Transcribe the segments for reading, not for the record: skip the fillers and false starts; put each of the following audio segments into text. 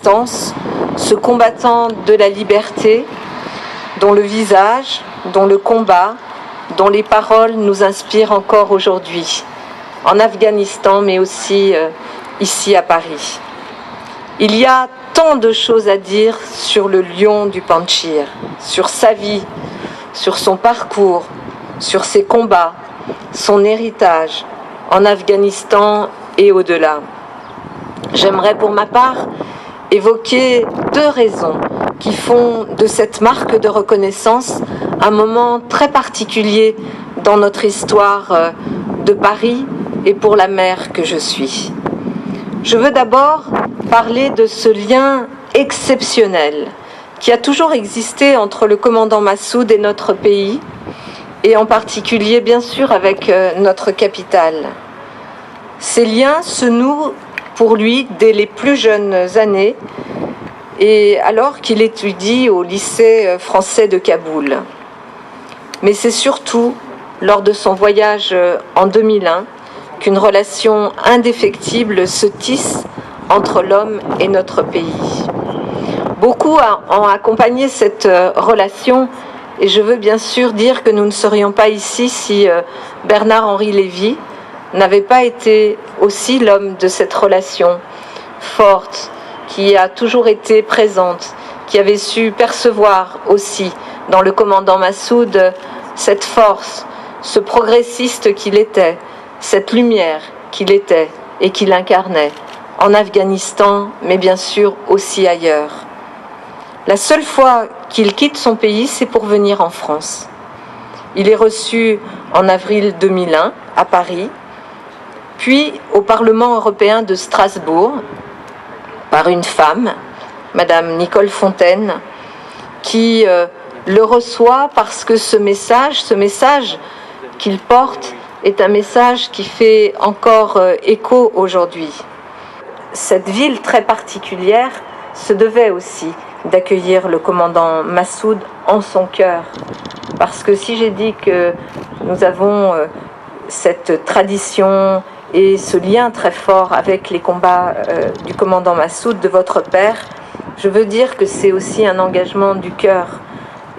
distance ce combattant de la liberté dont le visage, dont le combat, dont les paroles nous inspirent encore aujourd'hui, en Afghanistan, mais aussi ici à Paris. Il y a tant de choses à dire sur le lion du Panjshir, sur sa vie, sur son parcours, sur ses combats, son héritage en Afghanistan et au-delà. J'aimerais pour ma part évoquer 2 raisons qui font de cette marque de reconnaissance un moment très particulier dans notre histoire de Paris et pour la mère que je suis. Je veux d'abord parler de ce lien exceptionnel qui a toujours existé entre le commandant Massoud et notre pays, et en particulier, bien sûr, avec notre capitale. Ces liens se nouent pour lui dès les plus jeunes années, et alors qu'il étudie au lycée français de Kaboul. Mais c'est surtout lors de son voyage en 2001 qu'une relation indéfectible se tisse entre l'homme et notre pays. Beaucoup ont accompagné cette relation, et je veux bien sûr dire que nous ne serions pas ici si Bernard-Henri Lévy n'avait pas été aussi l'homme de cette relation forte, qui a toujours été présente, qui avait su percevoir aussi dans le commandant Massoud cette force, ce progressiste qu'il était, cette lumière qu'il était et qu'il incarnait en Afghanistan, mais bien sûr aussi ailleurs. La seule fois qu'il quitte son pays, c'est pour venir en France. Il est reçu en avril 2001 à Paris, puis au Parlement européen de Strasbourg, par une femme, Madame Nicole Fontaine, qui le reçoit parce que ce message qu'il porte est un message qui fait encore écho aujourd'hui. Cette ville très particulière se devait aussi d'accueillir le commandant Massoud en son cœur. Parce que si j'ai dit que nous avons cette tradition et ce lien très fort avec les combats du commandant Massoud, de votre père, je veux dire que c'est aussi un engagement du cœur.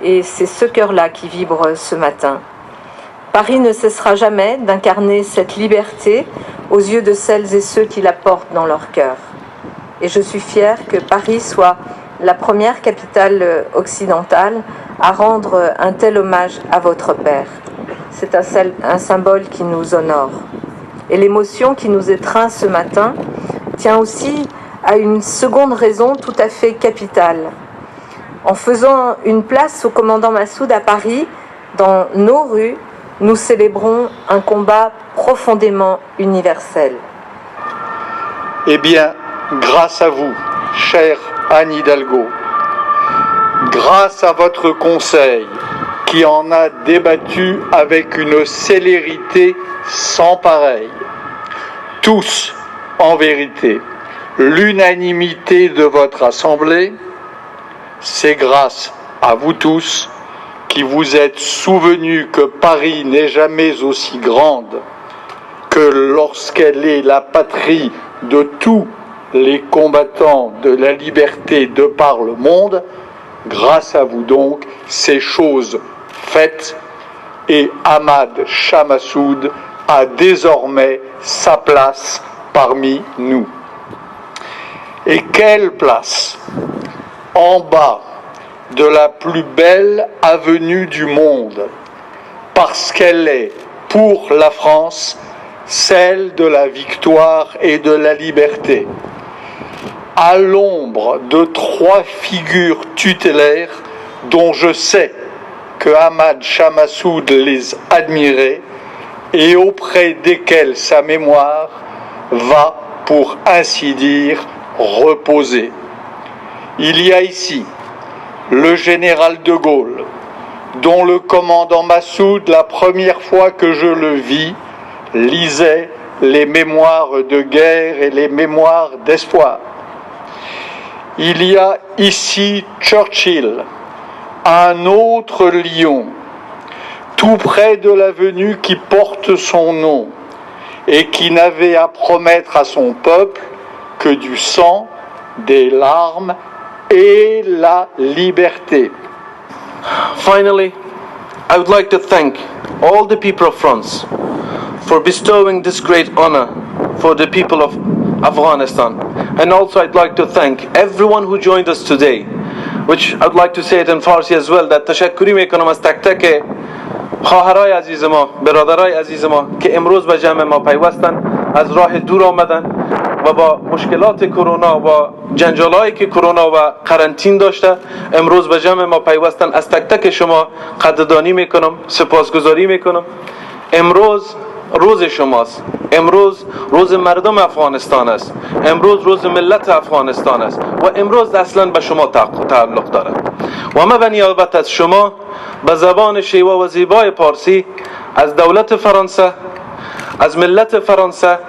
Et c'est ce cœur-là qui vibre ce matin. Paris ne cessera jamais d'incarner cette liberté aux yeux de celles et ceux qui la portent dans leur cœur. Et je suis fière que Paris soit la première capitale occidentale à rendre un tel hommage à votre père. C'est un symbole qui nous honore. Et l'émotion qui nous étreint ce matin tient aussi à une seconde raison tout à fait capitale. En faisant une place au commandant Massoud à Paris, dans nos rues, nous célébrons un combat profondément universel. Eh bien, grâce à vous, chère Anne Hidalgo, grâce à votre conseil qui en a débattu avec une célérité sans pareille, tous, en vérité, l'unanimité de votre assemblée, c'est grâce à vous tous qui vous êtes souvenus que Paris n'est jamais aussi grande que lorsqu'elle est la patrie de tous les combattants de la liberté de par le monde. Grâce à vous donc, ces choses faites, et Ahmad Shah Massoud a désormais sa place parmi nous. Et quelle place! En bas de la plus belle avenue du monde, parce qu'elle est, pour la France, celle de la victoire et de la liberté, à l'ombre de 3 figures tutélaires dont je sais que Ahmad Shah Massoud les admirait et auprès desquelles sa mémoire va, pour ainsi dire, reposer. Il y a ici le général de Gaulle, dont le commandant Massoud, la première fois que je le vis, lisait les mémoires de guerre et les mémoires d'espoir. Il y a ici Churchill, un autre lion, tout près de l'avenue qui porte son nom et qui n'avait à promettre à son peuple que du sang, des larmes et la liberté. Finally, I would like to thank all the people of France for bestowing this great honor for the people of Afghanistan. And also I'd like to thank everyone who joined us today, which I'd like to say it in Farsi as well, that تشکری میکنم از تک تک خواهرای عزیز ما، برادرای عزیز ما که امروز به جمع ما پیوستن، از راه دور آمدن و با مشکلات کرونا و جنجالایی که کرونا و قرنطین داشته امروز به جمع ما پیوستن. از تک تک شما قدردانی میکنم، سپاسگزاری میکنم. امروز روز شماست، امروز روز مردم افغانستان است، امروز روز ملت افغانستان است و امروز اصلا به شما تعلق داره و من به نیابت از شما به زبان شیوا و زیبای پارسی از دولت فرانسه، از ملت فرانسه،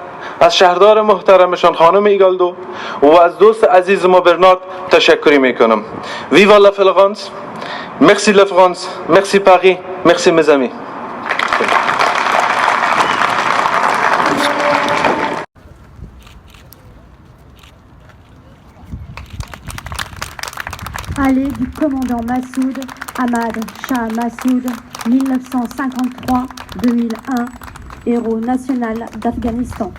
از شهردار محترمشان خانم ایگالدو و از دوست عزیز ما برنارد تشکری میکنم. ویوا لا فرانس، مرسی لا فرانس، مرسی پاریس، مرسی mes amis. Allée du commandant Massoud, Ahmad Shah Massoud, 1953-2001, héros national d'Afghanistan.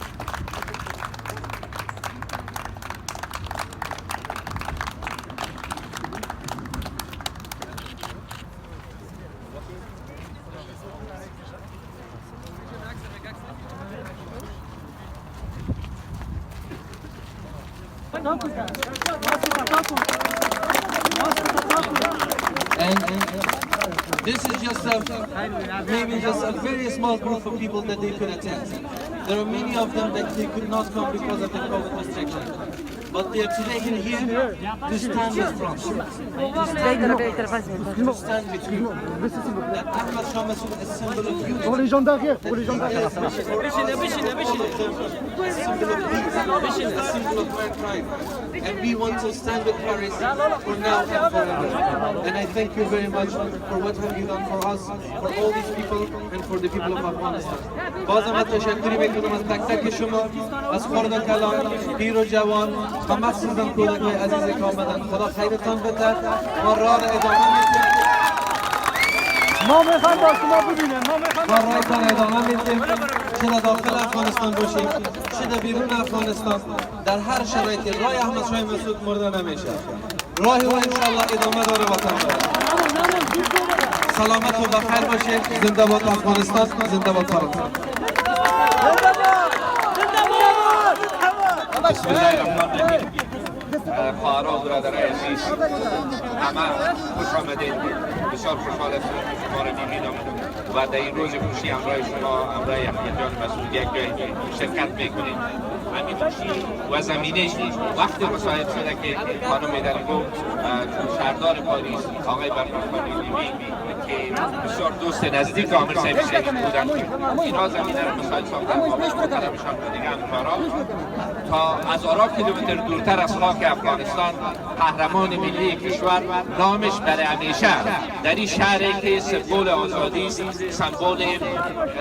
And this is just maybe just a very small group of people that they could attend. There are many of them that they could not come because of the COVID restriction. But they are today here to stand with France. To stand with you. That Ahmad Shah Massoud is a symbol of unity. Pour les gens derrière, pour les gens derrière. A symbol of peace, a symbol of mankind. And we want to stand with Paris for now and forever. And I thank you very much for what have you done for us, for all these people, and for the people of Afghanistan. بازم تشکری میکنم از تک تک شما، از خرد کلان، پیر و جوان و مخصوصا کودکان عزیزی که آمدن. خدا خیرتان بده و راه ادامه میدیم. ما میخوایم با شما ببینیم، و راهتان ادامه میدیم. چه در داخل افغانستان باشیم، چه در بیرون افغانستان، در هر شرایطی راه احمد شاه مسعود مرده نمیشه. راه او انشالله ادامه داره وطن داره. سلامت و بخیر باشید. زنده باد افغانستان، زنده باد فرانسه. بسم الله الرحمن الرحیم. خواهران و برادرای عزیز، همه خوش آمدید. بسیار خوشحال هستم که شما را می‌بینم و در این روز خوشی همراه شما، همراه احمد جان مسعود یک جای شرکت میکنیم. همین خوشی و زمینش وقتی مساعد شده که خانم ایدالگو شهردار پاریس، آقای برنارد لیوی که بسیار دوست نزدیک عامر صاحب شریف بودند، اینا زمینه را مساعد ساختن با محترمشان و دیگه همکارا تا از آرا کیلومتر دورتر از خاک افغانستان قهرمان ملی کشور نامش برای همیشه در این شهری که سمبل آزادی است،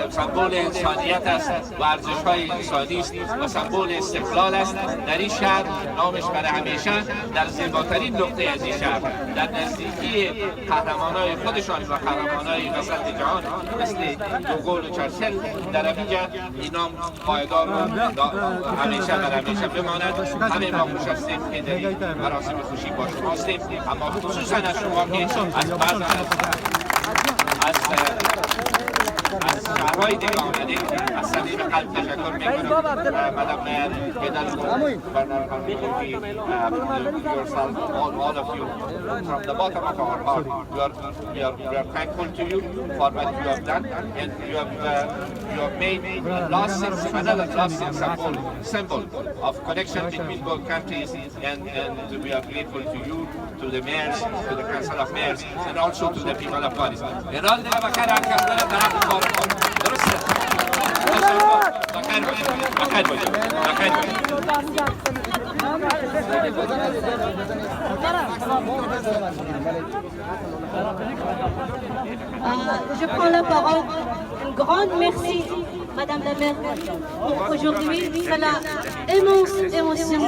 سمبل انسانیت است و ارزش‌های انسانی است و سمبل استقلال است. در این شهر نامش برای همیشه در زیباترین نقطه از این شهر، در نزدیکی قهرمانای خودشان و قهرمانای وسط جهان مثل دوگل و چرچل در اینجا این نام پایدار همیشه برای همیشه بماند. همه ما خوش هستیم که در این مراسم خوشی با شما هستیم، اما خصوصا از شما که از بعض از شهرهای دیگه آمدید. از صمیم قلب تشکر میکنم. مدام میر ایدالگو، برنارد لیوی، yourself, all of you, from the bottom of our heart, we are thankful to you for what you have done, and you have made another lasting symbol of connection between both countries, and we are grateful to you, to the mayors, to the council of mayors, and also to the people of Paris. ایران دیگه بخیر هر کس داره طرف کار کنه. درسته؟ بخیر باشید. بخیر باشید. بخیر باشید. Je prends la parole. Un grand merci, Madame la maire, pour aujourd'hui. C'est la immense émotion.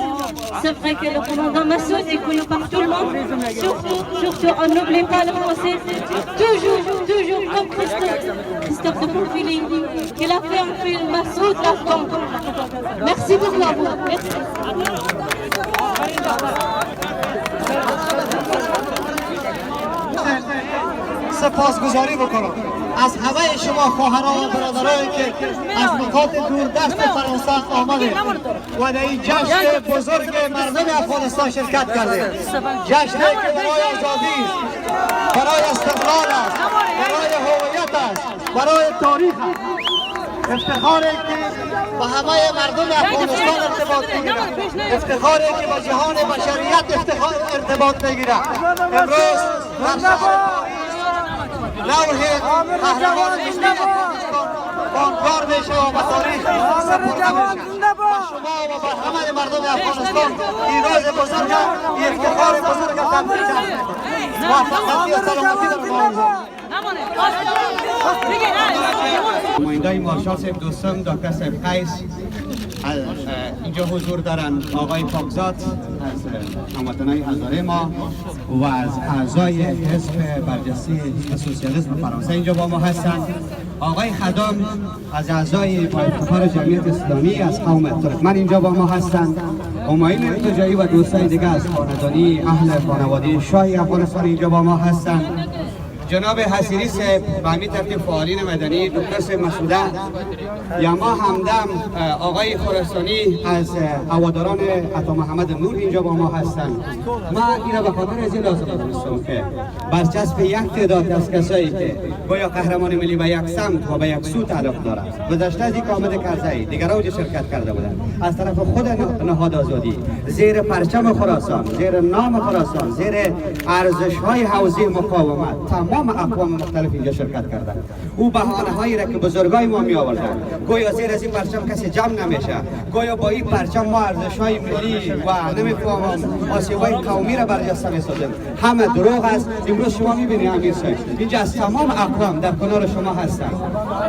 C'est vrai que le commandant Massoud est connu par tout le monde. Surtout, on n'oublie pas le français. Toujours, comme Christophe de Pourfili, qu'il a fait un film Massoud l'Afghan. Merci beaucoup à vous. Merci. سپاسگزاری بکنم از همه شما خواهران و برادرانی که از نقاط دوردست فرانسه آمدید و در این جشن بزرگ مردم افغانستان شرکت کردید. جشنی که برای آزادی است، برای استقلال است، برای هویت است، برای تاریخ است. افتخاری که با همه مردم افغانستان ارتباط میگیرد، افتخاری که با جهان بشریت ارتباط میگیرد. امروز در شهر لوح قهرمان ملی افغانستان بانکار میشه و به تاریخ سپرده میشه. با شما و با همه مردم افغانستان این روز بزرگ، این افتخار بزرگ تبریک میکنم. موفقیت و سلامتی در می‌آرزوام. نمایندای مارشال صاحب دوستم دکتر صاحب قیس اینجا حضور دارن، آقای پاکزاد از هموطنان هزاره ما و از اعضای حزب برجسته سوسیالیسم فرانسه اینجا با ما هستند، آقای خدام از اعضای با افتخار جمعیت اسلامی از قوم ترکمن اینجا با ما هستند، همایون ارتجایی و دوستان دیگه از خاندانی اهل خانواده شاهی افغانستان اینجا با ما هستند. جناب حسیری صاحب به همین ترتیب فعالین مدنی، دکتر صاحب مسعوده، یما همدم، آقای خراسانی از هواداران عطا محمد نور اینجا با ما هستند. ما این به خاطر از این لازم داشتم که برچسب یک تعداد از کسایی که گویا قهرمان ملی به یک سمت و به یک سو تعلق دارند، گذشته از یک آمد کرزی دیگر اوج شرکت کرده بودند، از طرف خود نهاد آزادی زیر پرچم خراسان، زیر نام خراسان، زیر ارزش‌های حوزه مقاومت تمام اقوام مختلف اینجا شرکت کردند. او بهانه هایی را که بزرگای ما می آوردند، گویا زیر از این پرچم کسی جمع نمیشه، گویا با این پرچم ما ارزش‌های ملی و نمیفهمم آسیب‌های قومی را برجسته می‌سازیم، همه دروغ است. امروز شما می‌بینید امیر صاحب اینجا از تمام اقوام در کنار شما هستند،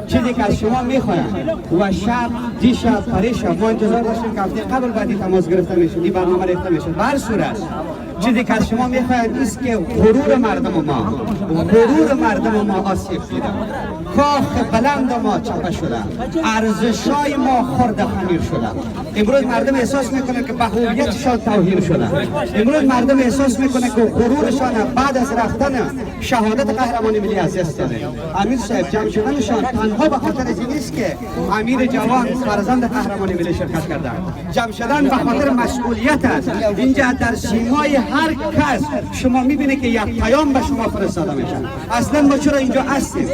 چیزی که از شما می‌خواهند و شب دیشب پریشب ما انتظار داشتیم که هفته قبل بعدی تماس گرفته میشد، این برنامه ریخته میشد. به هر صورت چیزی که از شما میخواهند است که غرور مردم ما آسیب دیده، کاخ بلند ما چپه شده، ارزش‌های ما خرد خمیر شده. امروز مردم احساس میکنه که به هویتشان توهین شده. امروز مردم احساس میکنه که غرورشان بعد از رفتن شهادت قهرمان ملی از دست داده. امیر صاحب جمع شدنشان تنها به خاطر از این است که امیر جوان فرزند قهرمان ملی شرکت کردند. جمع شدن به خاطر مسئولیت است. اینجا در سیمای هر کس شما میبینید که یک پیام به شما فرستاده میشه. اصلا ما چرا اینجا هستیم؟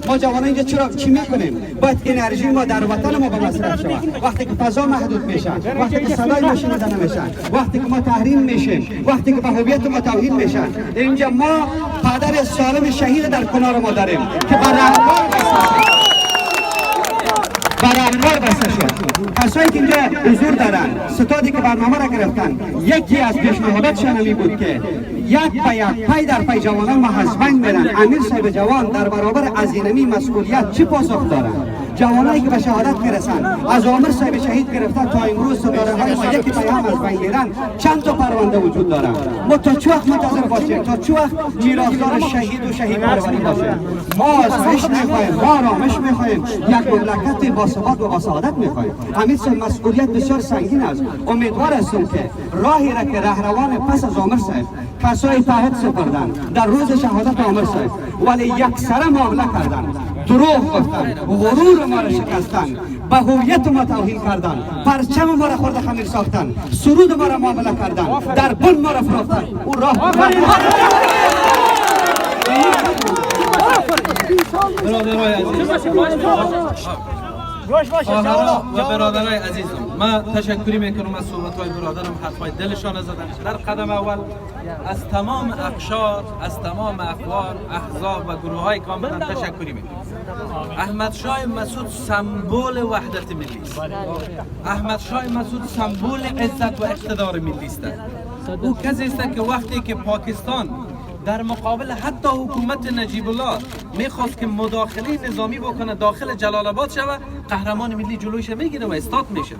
ما جوانان اینجا چرا چی میکنیم؟ باید انرژی ما در وطن ما به مصرف شود. وقتی که فضا محدود میشه، وقتی که صدای ما شنیده نمیشه، وقتی که ما تحریم میشیم، وقتی که به هویت ما توهین میشه، اینجا ما پدر سالم شهید در کنار ما داریم که برابر بسته شد. کسایی که اینجا حضور دارن، ستادی که برنامه را گرفتن، یکی از پیشنهاداتشان این بود که یک به یک پی در پی جوانان ما حزبنگ میرن. امیر صاحب جوان در برابر از اینمی مسئولیت چی پاسخ دارن؟ جوانایی که به شهادت میرسن، از عامر صاحب شهید گرفته تا امروز ستاره‌های ما یکی پیام از بین میرن، چند تا پرونده وجود دارن. ما تا چه وقت منتظر باشیم؟ تا چه وقت میراثدار شهید و شهید پروری باشیم؟ ما آزادیش میخوایم، ما آرامش میخوایم، یک مملکت با ثبات و با سعادت میخوایم. امیر صاحب مسئولیت بسیار سنگین است. امیدوار هستم که راهی را که رهروان پس از عامر صاحب کسای تعهد سپردن در روز شهادت عامر صاحب، ولی یک سره معامله کردن، دروغ گفتن، غرور ما را شکستن، به هویت ما توهین کردن، پرچم ما را خرد خمیر ساختن، سرود ما را معامله کردن، در بن ما را فروختن. او راه برادرای عزیز، خواهران و برادرای عزیزم، من تشکری میکنم از صحبت‌های برادرم، حرفای دلشان زدن. در قدم اول از تمام اقشار، از تمام اقوام، احزاب و گروه‌های کاملا تشکری میکنم. احمد شاه مسعود سمبل وحدت ملی است. احمد شاه مسعود سمبل عزت و اقتدار ملی است. او کسی است که وقتی که پاکستان در مقابل حتی حکومت نجیب الله میخواست که مداخله نظامی بکنه داخل جلال آباد شود، قهرمان ملی جلویش میگیره و استاد میشه.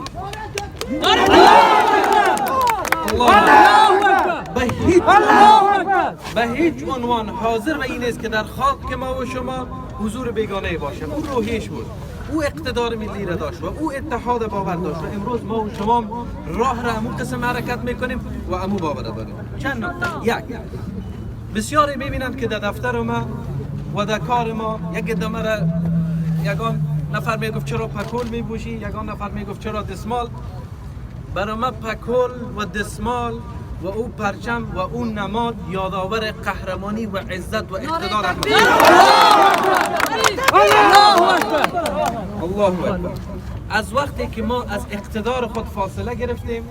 به هیچ عنوان حاضر و این است که در خاک ما و شما حضور بیگانه باشه. او روحیش بود، او اقتدار ملی را داشت و او اتحاد باور داشت و امروز ما و شما راه را امو قسم حرکت میکنیم و امو باور داریم. چند نکته. یک، بسیاری میبینند که در دفتر ما و در کار ما یک دمه را یگان نفر میگفت چرا پکول میپوشی، یگان نفر میگفت چرا دسمال. برای من پکول و دسمال و او پرچم و اون نماد یادآور قهرمانی و عزت و اقتدار احمد. الله اکبر. از وقتی که ما از اقتدار خود فاصله گرفتیم،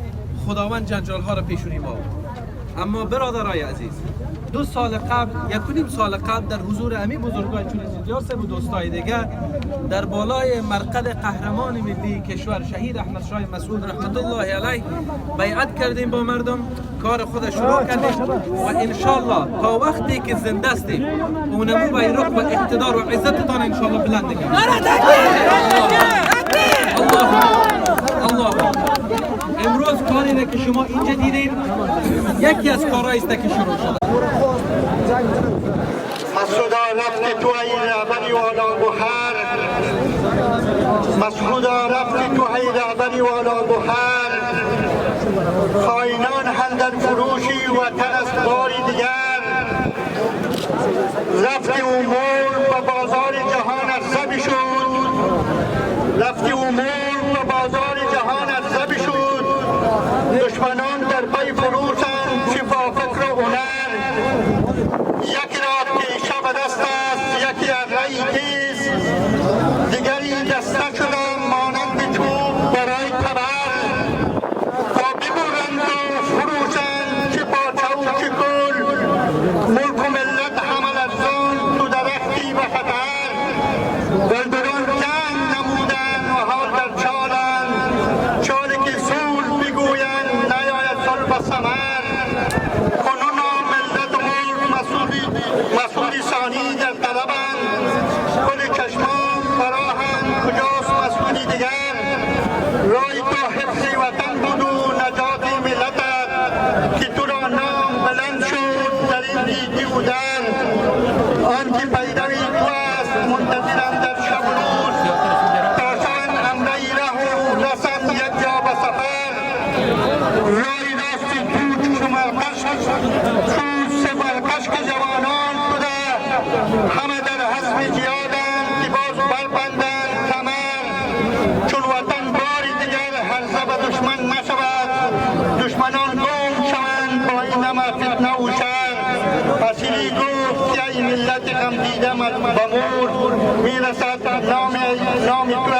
خداوند جنجال ها را پیشونی ما بود. اما برادرای عزیز، 2 سال قبل، 1.5 سال قبل در حضور امی بزرگان چون زیدیاسه و دوستای دیگر در بالای مرقد قهرمان ملی کشور شهید احمد شاه مسعود رحمت الله علیه بیعت کردیم با مردم، کار خود شروع کردیم و انشالله تا وقتی که زنده استیم اونمو بیرق و اقتدار و عزتتان انشالله بلند نگیم. الله امروز کاری که شما اینجا دیدین یکی از کارهایی است که شروع شده. مسعودا رفت تو ای رهبری والا گوهر، مسعودا رفت تو ای رهبری والا گوهر، خائنان هندر فروشی وطن است باری دیگر، رفت امور به بازار جهان عرضه شد، رفت امور به بازار جهان عرضه شد، دشمنان در پی فروشند شفا فکر و هنر، یکی را که شب دست است یکی ارهی تیز، دیگری دسته شدن مانند چوب برای تبر، تا ببرند و فروشند چه پارچه و چه گل، ملک و ملت حمل افزان تو درختی و خطر، بلبلان جنگ نمودن و حال در چالند، چالی که سول بگویند نیاید سل و ثمر، کنون ملت و ملک مسئولی ثانی در طلبند، کل چشمان فراهم کجاست مسئولی دیگر، رای تو حفظ وطن بود و نجات ملتت، که تو را نام بلند شد در این دیدی بودن، آن که پیدوی تو است منتظرم در شب و روز، تا شوند امره ره و رسم یک جا به سفر، رای راست تو چون سفرکش که جوانان شده، همه در حزب جیادند که باز بربندند کمر، چون وطن باری دیگر هرزه به دشمن نشود، دشمنان گم شوند با این همه فتنه و شر، اسیری گفت که ای ملت غم دیده بمور، میرسد نام تو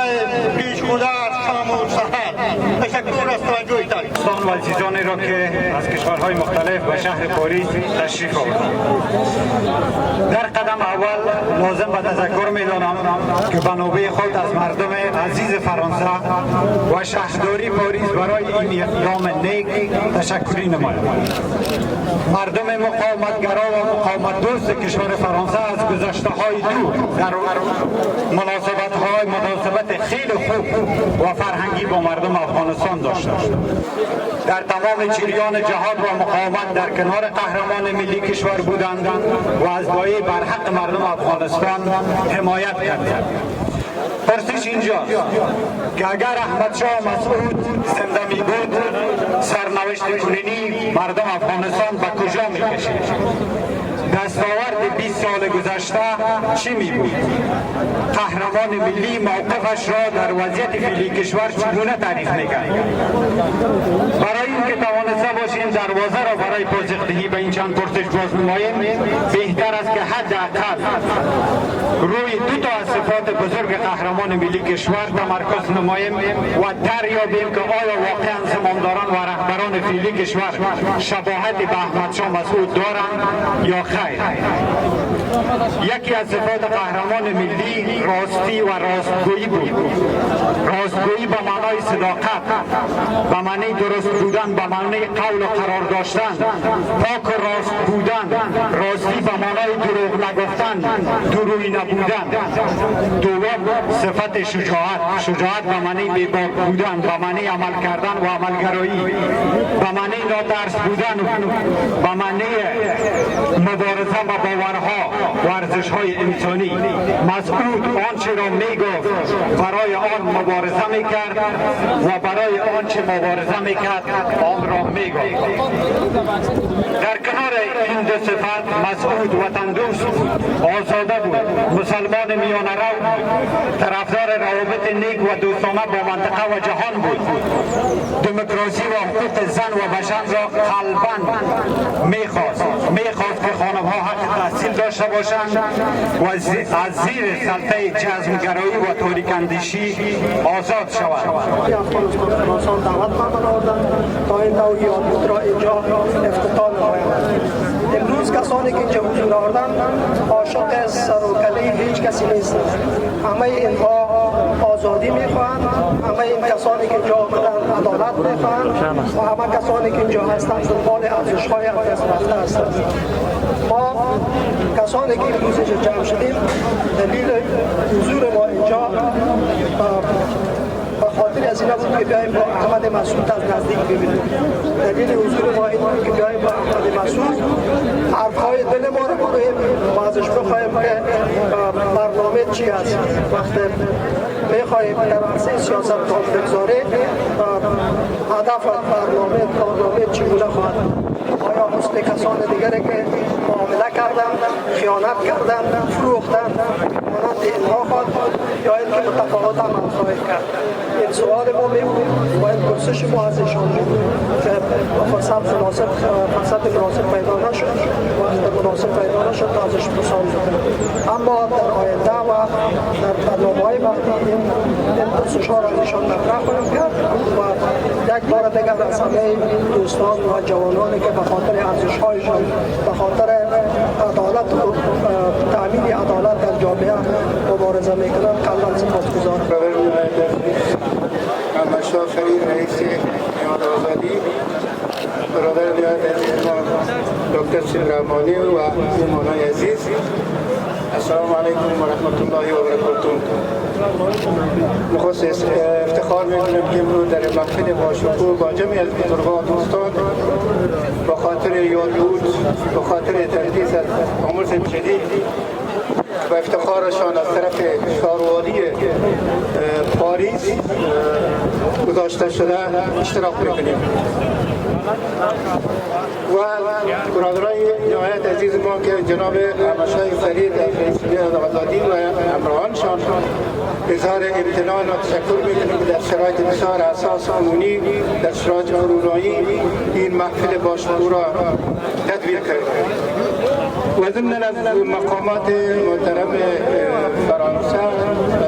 پیش خدا از شام و سحر. تشکر از توجهتان. دوستان و عزیزانی را که از کشورهای مختلف به شهر پاریس تشریف آوردند، در قدم اول لازم به تذکر می‌دانم که به نوبه خود از مردم عزیز فرانسه و شهرداری پاریس برای این اقدام نیک تشکری نمایم. مردم مقاومتگرا و مقاومت دوست کشور فرانسه از گذشته‌های دور در مناسبت خیلی خوب و فرهنگی با مردم افغانستان داشتند. در تمام جریان جهاد و مقاومت در کنار قهرمان ملی کشور بودند و از دایه برحق مردم افغانستان حمایت کردند. پرسش اینجاست که اگر احمد شاه مسعود زنده می بود، سرنوشت کنونی مردم افغانستان به کجا می کشید؟ دستاورد 20 سال گذشته چی می بود؟ قهرمان ملی موقفش را در وضعیت فعلی کشور چگونه تعریف می کرد؟ برای اینکه توانسته باشیم دروازه را برای پاسخدهی به این چند پرسش باز نماییم بهتر است که حداقل روی دو تا از صفات بزرگ قهرمان ملی کشور تمرکز نماییم و دریابیم که آیا واقعا زمامداران و رهبران فعلی کشور شباهت به احمد شاه مسعود دارند یا خیر. یکی از صفات قهرمان ملی راستی و راستگویی بود. راستگویی به معنای صداقت، به معنی درست بودن، به معنی قول و قرار داشتن، پاک و راست بودن. راستی به معنای دروغ نگفتن، دروغی نبودن. دوم صفت شجاعت. شجاعت به معنی بی‌باک بودن، به معنی عمل کردن و عملگرایی، به معنی ناترس بودن، به معنی مبارزه با باورها و ارزش‌های انسانی. مسعود آنچه را میگفت برای آن مبارزه میکرد و برای آنچه مبارزه میکرد آن را میگفت. در کنار این دو صفت مسعود وطن دوست بود، آزاده بود، مسلمان میانه رو، طرفدار روابط نیک و دوستانه با منطقه و جهان بود. دموکراسی و حقوق زن و بشر را قلباً میخواست که خانم‌ها حق تحصیل داشته باشند و از زیر سلطه جزمگرایی و تاریک‌اندیشی آزاد شوند. افغانستان دعوت فرمان آوردند تا این نوع یادبود را اینجا افتتاح نمایند. امروز کسانی که اینجا حضور آوردند عاشق سر و کله هیچ کسی نیستند. همه اینها آزادی میخواهند، همه این کسانی که اینجا آمدند عدالت میخواهند و همه کسانی که اینجا هستند دنبال ارزش‌های از دست رفته هستند. ما کسانی که امروز اینجا جمع شدیم دلیل حضور ما اینجا به خاطر از اینا بود که بیاییم با احمد مسعود از نزدیک ببینیم. دلیل حضور ما این بود که بیاییم با احمد مسعود حرفهای دل ما رو بگوییم و ازش بخواهیم که برنامه چی است. وقتی میخواهیم در عرصه سیاست کار بگذاریم هدف برنامه چگونه خواهد. آیا مثل کسان دیگری که معامله کردن، خیانت کردن، فروختن مانند اینها خواهد یا اینکه متفاوت عمل خواهد کرد؟ این سوال ما میبود و این پرسش ما از ایشان بود که فرصت مناسب پیدا نشد و مناسب پیدا نشد و ازش پرساندیم. اما در آینده و در برنامه‌های بعدی این پرسش ها را ایشان مطرح خواهیم کرد و یک بار دیگر از همه دوستان و جوانانی که به خاطر ارزش‌هایشان به خاطر عدالت و تأمین عدالت در جامعه مبارزه میکنند کاملا سپاسگزارم. محمد شاه فرید رئیس نهاد آزادی، برادر نهاد عزیز ما دکتر سیدرحمانی و مهمانان عزیز، السلام علیکم و رحمت الله و برکاته. نخست افتخار میکنم که امروز در محفل باشکوه با جمعی از بزرگان دوستان با خاطر یادبود، با خاطر تقدیس از عمر شدید و افتخارشان از طرف شاروانی پاریس گذاشته شده اشتراک میکنیم. و برادرای نهایت عزیز ما که جناب احمد شاه فرید رئیس نهاد آزادی و همراهانشان اظهار امتنان و تشکر میکنیم که در شرایط بسیار حساس عمومی در شرایط کرونایی این محفل باشکوه را تدبیر کردیم. و ضمن از مقامات محترم فرانسه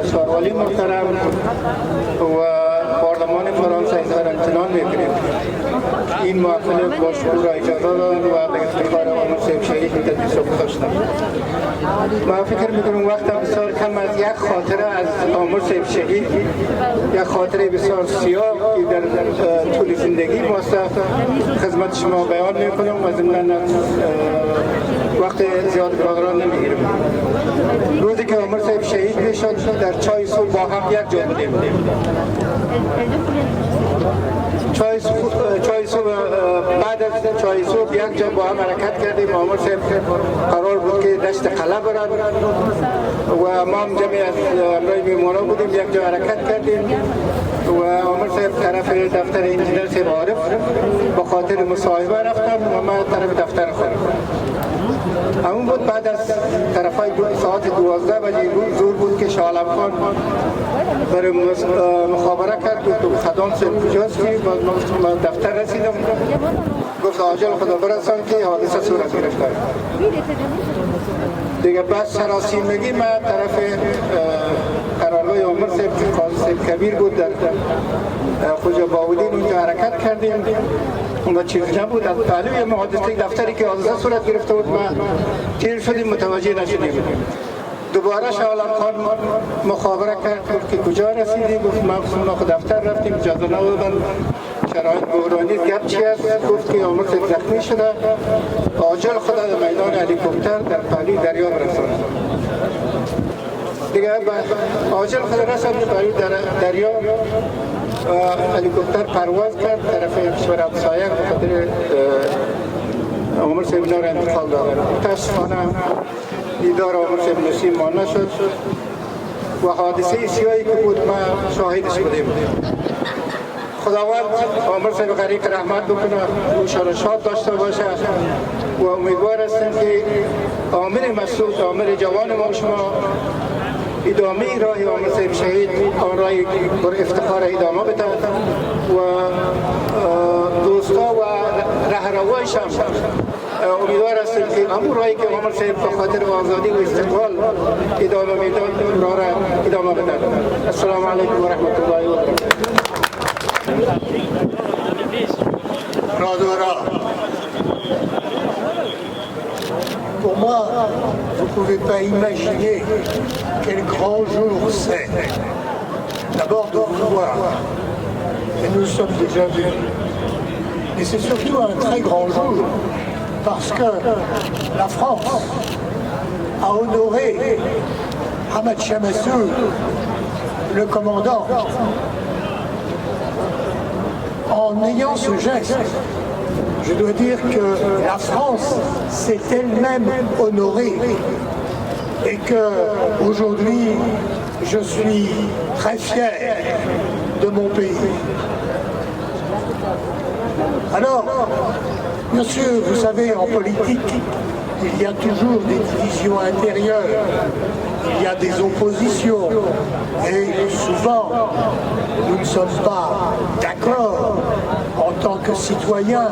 و شاروالی محترم و پارلمان فرانسه اظهار امتنان میکنیم این محفل باشکوه را اجازه دادن و به افتخار عمر صاحب شهید تدبیر گذاشتن. من فکر میکنم وقت بسیار کم از یک خاطره از عمر صاحب شهید، یک خاطره بسیار سیاه که در طول زندگی ماست خدمت شما بیان میکنم و ضمن وقت زیاد برادران نمیگیرم. روزی که عمر صاحب شهید میشد در چای صبح با هم یک جا بودیم. چای صبح بعد از چای صبح یک جا با هم حرکت کردیم. عمر صاحب قرار بود که دشت قلعه برد و ما هم جمعی از امرای میمونا بودیم، یک جا حرکت کردیم و عمر صاحب طرف دفتر انجینر صاحب عارف با خاطر مصاحبه رفتم و من طرف دفتر خودم. همون بود بعد از طرفای ساعت 12 بجه زور بود که شاه عالم خان برای مخابره کرد، گفت خدام صاحب کجاستی؟ من دفتر رسیدم، گفت عاجل خدا برسان که حادثه صورت گرفته. دیگه بعد سراسیمگی من طرف قرارگاه عمر صاحب که قاضی صاحب کبیر بود در خوجا باودین اونجا حرکت کردیم. اونجا چیز نبود، از پهلوی محادثه دفتری که حادثه صورت گرفته بود ما تیر شدیم، متوجه نشدیم. دوباره شاه عالم خان مخابره کرد، گفت که کجا رسیدی؟ گفت ما خود دفتر رفتیم، اجازه ندادن، شرایط بحرانی گپ چی است؟ گفت که عمر صاحب زخمی شده، عاجل خدا در میدان هلیکوپتر در پهلوی دریا برساند. دیگه عاجل خدا رسید پهلوی دریا، هلیکوپتر پرواز کرد طرف کشور همسایه، به خاطر عمر صاحب اینا را انتقال دادن. متاسفانه دیدار عمر صاحب نصیب ما نشد و حادثه سیاهی که بود ما شاهدش بودیم. خداوند عمر صاحب غریق رحمت بکنه، او شاد داشته باشه و امیدوار هستم که عامر مسعود، عامر جوان ما و شما ادامه راه عمر صاحب شهید آن راهی بر افتخار ادامه بده و دوستا و رهروایش هم امیدوار هستم که همون راهی که عمر صاحب به خاطر آزادی و استقلال ادامه میداد راه را ادامه بده. السلام علیکم و رحمت الله و برکاته. Pour moi, vous ne pouvez pas imaginer quel grand jour c'est. D'abord de vous voir, et nous sommes déjà vus. Et c'est surtout un très grand jour, parce que la France a honoré Ahmad Shah Massoud, le commandant, en ayant ce geste. Je dois dire que la France s'est elle-même honorée et que aujourd'hui je suis très fier de mon pays. Alors, bien sûr, vous savez, en politique, il y a toujours des divisions intérieures, il y a des oppositions et souvent nous ne sommes pas d'accord en tant que citoyens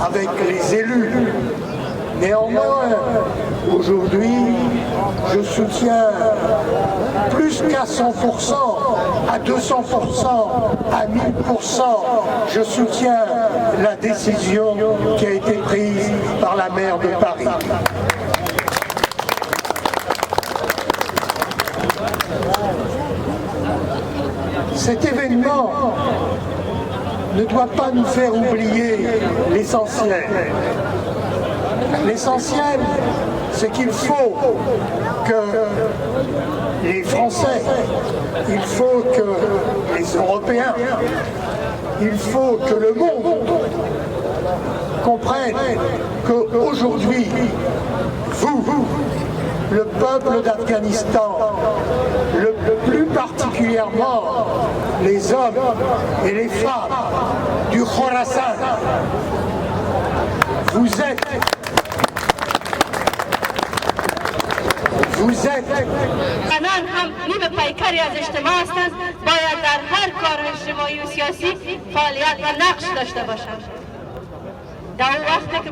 avec les élus. Néanmoins, aujourd'hui, je soutiens plus qu'à 100%, à 200%, à 1000%, je soutiens la décision qui a été prise par la maire de Paris. Cet événement ne doit pas nous faire oublier l'essentiel. L'essentiel, c'est qu'il faut que les Français, il faut que les Européens, il faut que le monde comprenne qu'aujourd'hui, vous, le peuple d'Afghanistan, plus particulièrement les hommes et les femmes du Khorasan, vous êtes زنان هم نیم پیکری از اجتماع هستند، باید در هر کار اجتماعی و سیاسی فعالیت و نقش داشته باشند. در اون وقتی که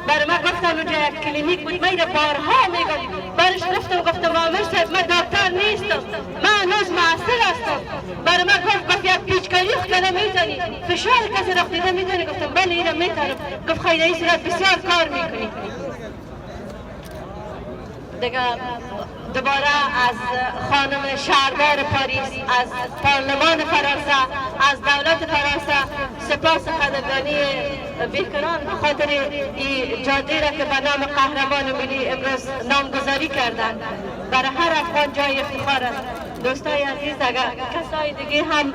برای من گفتن اونجا یک کلینیک بود، من بارها میگم برش گفتم عامر صاحب من دکتر نیستم، من هنوز معسل هستم. برای من گفت یک پیچکاری خودنه میتونی، فشار کسی را خودنه میتونی؟ گفتم بله اینم میتونم. گفت خیلی این صورت بسیار کار میکنی. دیگه دوباره از خانم شهردار پاریس، از پارلمان فرانسه، از دولت فرانسه سپاس قدردانی بیکنان به خاطر این جاده را که به نام قهرمان ملی امروز نامگذاری کردند. برای هر افغان جای افتخار است. دوستای عزیز، اگر کسای دیگه هم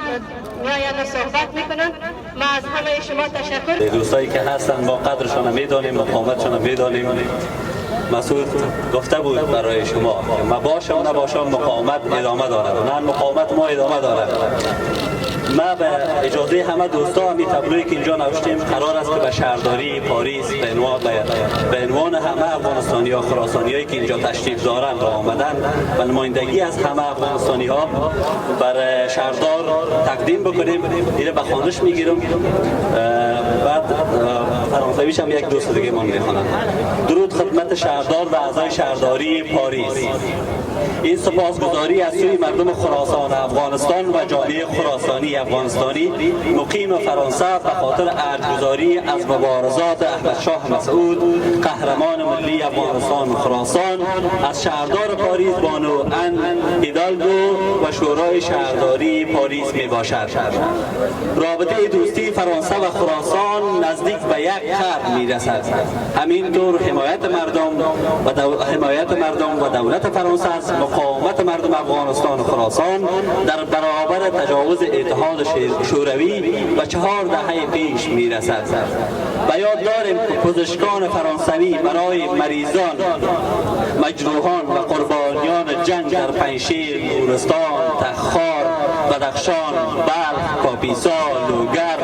میاین و صحبت میکنن، ما از همه شما تشکر. دوستایی که هستن ما قدرشان میدانیم، مقاومتشان میدانیم. مسعود گفته بود برای شما که ما باشم نباشم مقاومت ادامه دارد، نه مقاومت ما ادامه دارد. ما به اجازه همه دوستا همی تابلویی که اینجا نوشتیم قرار است که به شهرداری پاریس به عنوان همه افغانستانی ها خراسانی هایی که اینجا تشریف دارند و آمدن و نمایندگی از همه افغانستانی ها بر شهردار تقدیم بکنیم. دیره به خوانش میگیرم، بعد فرانسویش هم یک دوست دیگه ما میخوانم. درود خدمت شهردار و اعضای شهرداری پاریس. این سپاسگزاری از سوی مردم خراسان افغانستان و جامعه خراسانی افغانستانی مقیم فرانسه به خاطر ارجگزاری از مبارزات احمد شاه مسعود قهرمان ملی افغانستان و خراسان از شهردار پاریس بانو ان هیدالگو و شورای شهرداری پاریس می باشد. رابطه دوستی فرانسه و خراسان نزدیک به یک خط می رسد. همینطور حمایت مردم و دولت فرانسه از مقاومت مردم افغانستان و خراسان در برابر تجاوز اتحاد شوروی و 4 دهه پیش می رسد. و یاد داریم که پزشکان فرانسوی برای مریضان، مجروحان و قربانیان جنگ در پنجشیر، گورستان، تخار، بدخشان، بلخ، کاپیسا، لوگر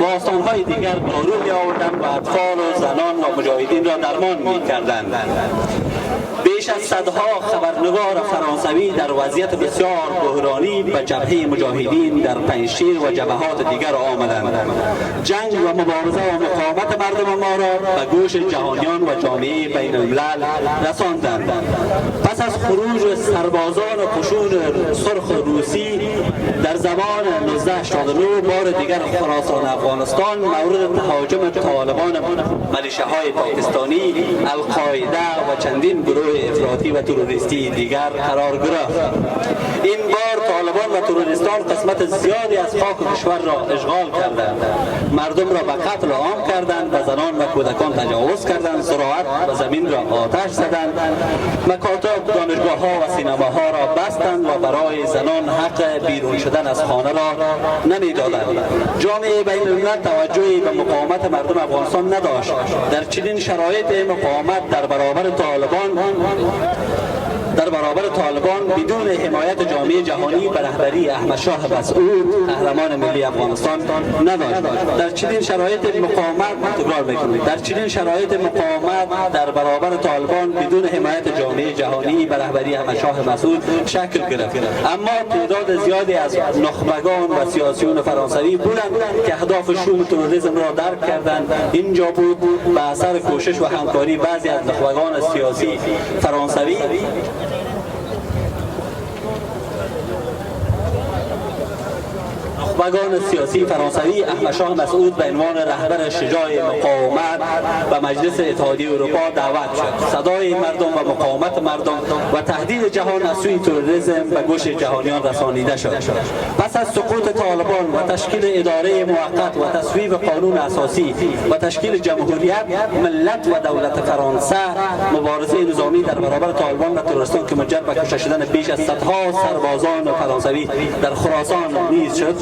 و آستانهای دیگر دارو می آوردند و اطفال و زنان و مجاهدین را درمان می کردند. بیش از صدها خبرنگار فرانسوی در وضعیت بسیار بحرانی به جبهه مجاهدین در پنجشیر و جبهات دیگر آمدند. جنگ و مبارزه و مقاومت مردم ما را به گوش جهانیان و جامعه بین الملل رساندند. پس از خروج سربازان و قشون سرخ روسی در زمان 1989 بار دیگر خراسان افغانستان مورد تهاجم طالبان ملیشه‌های پاکستانی، القاعده و چندین گروه افراطی و تروریستی دیگر قرار گرفت. این بار طالبان و تروریستان قسمت زیادی از خاک کشور را اشغال کردند، مردم را به قتل عام کردند، به زنان و کودکان تجاوز کردند، زراعت و زمین را آتش زدند، مکاتب، دانشگاه‌ها و سینماها را بستند و برای زنان حق بیرون شدن از خانه را نمی‌دادند. جامعه بین الملل توجهی به مقاومت مردم افغانستان نداشت. در چنین شرایط مقاومت در برابر طالبان بدون حمایت جامعه جهانی به رهبری احمد شاه مسعود قهرمان ملی افغانستان نداشت. در چنین شرایط مقاومت در برابر طالبان بدون حمایت جامعه جهانی به رهبری احمد شاه مسعود شکل گرفت. اما تعداد زیادی از نخبگان و سیاسیون فرانسوی بودند که اهداف شوم تروریسم را درک کردند. اینجا بود به اثر کوشش و همکاری بعضی از نخبگان سیاسی فرانسوی احمد شاه مسعود به عنوان رهبر شجاع مقاومت و مجلس اتحادیه اروپا دعوت شد. صدای مردم و مقاومت مردم و تهدید جهان از سوی تروریسم به گوش جهانیان رسانیده شد. پس از سقوط طالبان و تشکیل اداره موقت و تصویب قانون اساسی و تشکیل جمهوریت، ملت و دولت فرانسه مبارزه نظامی در برابر طالبان و تروریستان که منجر به کشته شدن بیش از صدها سربازان فرانسوی در خراسان نیز شد،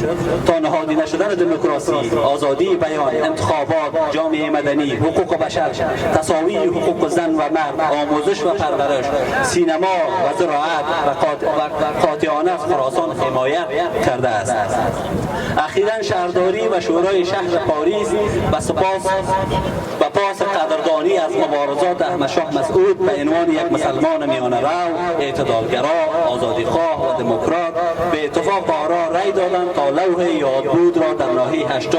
تا نهادینه شدن دموکراسی، آزادی بیان، انتخابات، جامعه مدنی، حقوق بشر، تساوی حقوق زن و مرد، آموزش و پرورش، سینما و زراعت و قاطعانه از خراسان حمایت کرده است. اخیراً شهرداری و شورای شهر پاریس به پاس قدردانی از مبارزات احمد شاه مسعود به عنوان یک مسلمان میانه رو، اعتدالگرا، آزادیخواه و دموکرات به اتفاق آرا رأی دادند تا لوح یادبود را در ناحیه 8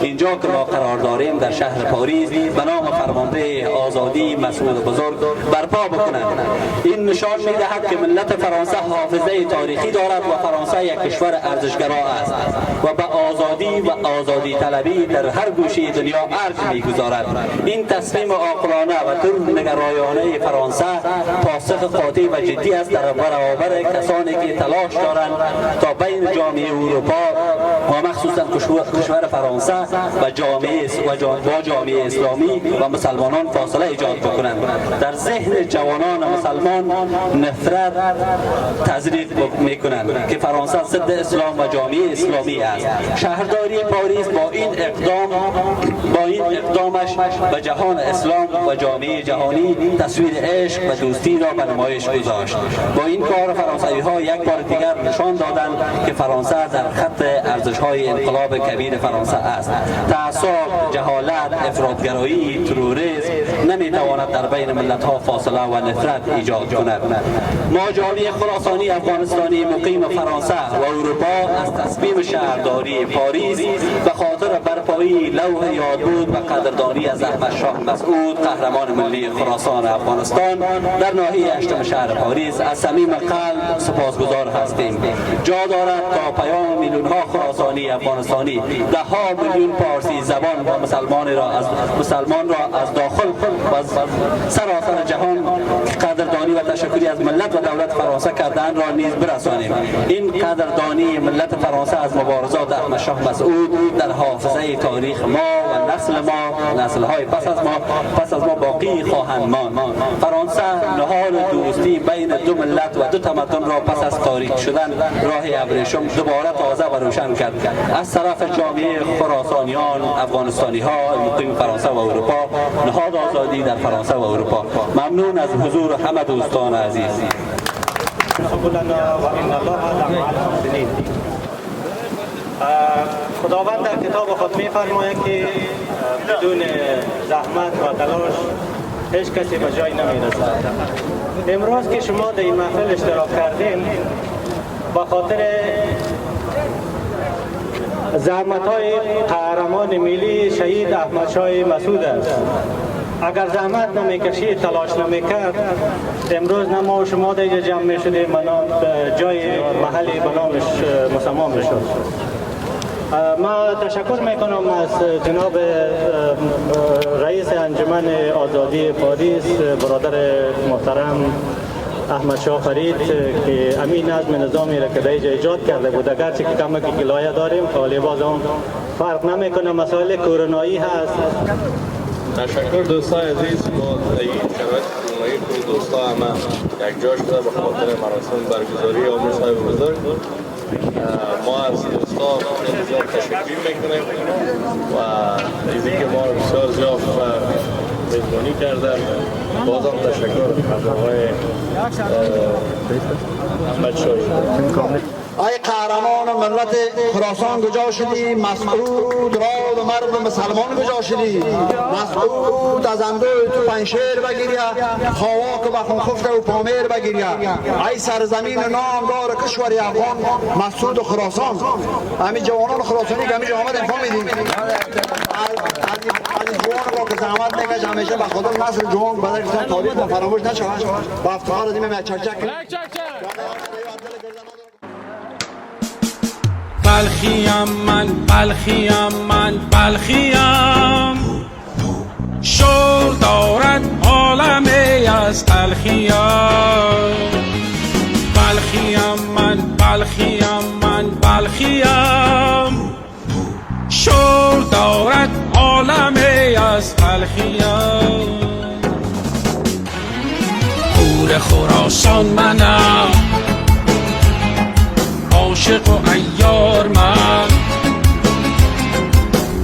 اینجا که ما قرار داریم در شهر پاریس به نام فرمانده آزادی مسعود بزرگ برپا بکنند. این نشان می‌دهد که ملت فرانسه حافظه تاریخی دارد و فرانسه یک کشور ارزشگرا است و به آزادی و آزادی طلبی در هر گوشه دنیا ارج می‌گذارد. این تصمیم عاقلانه و دلنگرایانه فرانسه پاسخ قاطع و جدی است در برابر کسانی که تلاش دارند تا بین جامعه اروپا و مخصوصا کشور فرانسه و جامعه اسلامی و مسلمانان فاصله ایجاد بکنند. در ذهن جوانان مسلمان نفرت تزریق میکنند که فرانسه ضد اسلام و جامعه اسلامی است. شهرداری پاریس با این اقدام اقدامش به جهان اسلام و جامعه جهانی تصویر عشق و دوستی را به نمایش گذاشت. با این کار فرانسوی ها یک بار دیگر نشان دادند که فرانسه در خط ارزش های انقلاب کبیر فرانسه است. تعصب، جهالت، افراطگرایی، تروریسم نمیتواند در بین ملت ها فاصله و نفرت ایجاد کند. ما جامعه خراسانی افغانستانی مقیم فرانسه و اروپا از تصمیم شهرداری پاریس به خاطر برپایی لوح یادبود و قدردانی از احمد شاه مسعود قهرمان ملی خراسان افغانستان در ناحیه 8 شهر پاریس از صمیم قلب سپاسگزار هستیم. جا دارد تا پیام میلیون ها خراسانی افغانستانی، ده ها میلیون پارسی زبان و مسلمان را از داخل و از سراسر جهان قدردانی و تشکری از ملت و دولت فرانسه کردن را نیز برسانیم. این قدردانی ملت فرانسه از مبارزات احمد شاه مسعود در حافظه تاریخ ما و نسل‌های پس از ما باقی خواهند ماند. فرانسه نهال دوستی بین دو ملت و دو تمدن را پس از تاریک شدن راه ابریشم دوباره تازه و روشن کرد. از طرف جامعه خراسانیان افغانستانی ها مقیم فرانسه و اروپا، نهاد آزادی در فرانسه و اروپا، ممنون از حضور همه دوستان عزیز. خداوند در کتاب خود می‌فرماید که بدون زحمت و تلاش هیچ کسی به جای نمی‌رسد. امروز که شما در این محفل اشتراک کردین به خاطر زحمت‌های قهرمان ملی شهید احمد شاه مسعود است. اگر زحمت نمی‌کشید، تلاش نمی‌کرد، امروز نه ما و شما در جمع می‌شدیم، جای محلی به نامش مسما می‌شد. ما تشکر میکنم از جناب رئیس انجمن آزادی پاریس برادر محترم احمد شاه فرید که امین نظم نظامی را که در اینجا ایجاد کرده بود. اگرچه که کمکی گلایه داریم ولی باز هم فرق نمیکنه، مسائل کرونایی هست. تشکر دوستان عزیز. ما در این شرایط کرونایی کل دوستا همه یک جا شده به خاطر مراسم برگزاری عمر صاحب بزرگ. ما از دوستا بسیار تشکر میکنیم و از اینکه ما رو بسیار زیاد میزبانی کردن. بازم تشکر از آقای احمد شاهی. ای قهرمان ملت خراسان کجا شدی؟ مسعود را و مرد مسلمان کجا شدی؟ مسعود از اندوی تو پنشیر بگیریا، خواک و بخون خفته و پامیر بگیریا. ای سرزمین نامدار کشور افغان مسعود خراسان. همین جوانان خراسانی که همیشه آمد انفا میدیم از جوان با که زحمت نکش همیشه به خاطر نسل جوان بدر تاریخ ما فراموش نشود. با افتخار دیم چک بلخیم من بلخیم، شور دارد عالمی از تلخیم. من بلخیم، شور دارد عالمی از تلخیم. پور خراسان منم، عاشق و عیار من،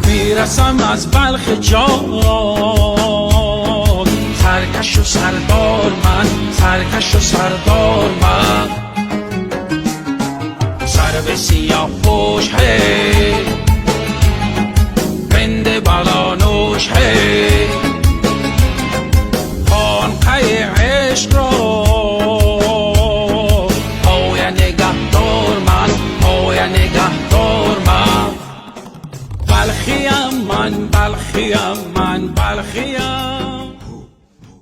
میرسم از بلخ جان. سرکش و سردار من، سر به سیاه پوش ہے، بند بلانوش ہے، خانقه عشق را نگهدار من. بلخیم من بلخیم.